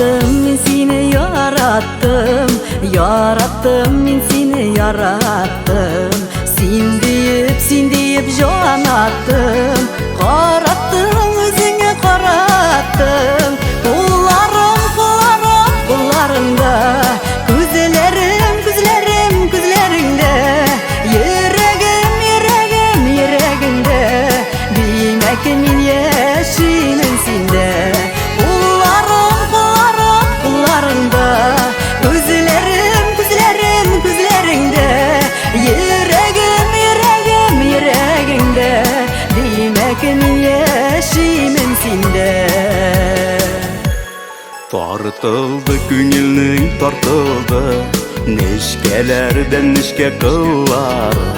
Yarattım men seni yarattım, yarattım men seni yarattım. Sen deyip jon attım, qarattım özüңe qarattım. Kullarımda күзләреңдә, йөрәгемдә. Димәк мин яшимен синдә. Кулларыңда, күзләреңдә, йөрәгемдә. Димәк мин яшимен синдә. Тартылды күңелнең тартылды, нечкәләрдән нечкә кыллары.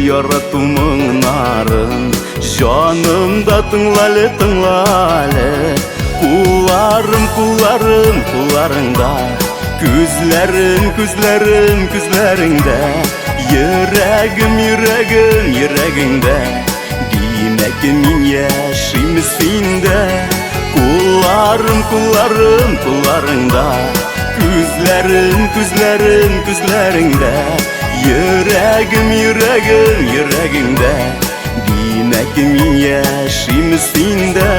Ярату моңнарын, җанымда тыңлалы. Кулларыңда, күзләреңдә, йөрәгемдә. Димәк мин яшимен синдә. Кулларыңда, күзләреңдә, йөрәгемдә. Димәк мин яшимен синдә.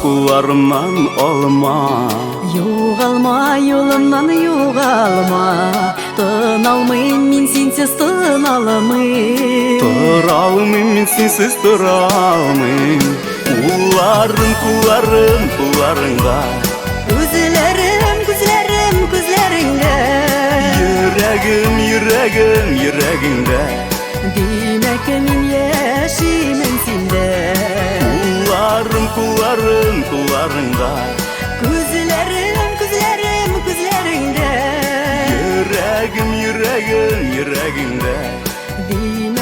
Кулларымнан алма, Югалма, юлымнан югалма. Тыналмыйм мин синсез, тыналмыйм. Торалмыйм мин синсез, торалмыйм. Кулларыңда, күзләреңдә, йөрәгемдә. Димәк мин яшимен синдә. Кулларыңда, күзләреңдә, йөрәгемдә. Димәк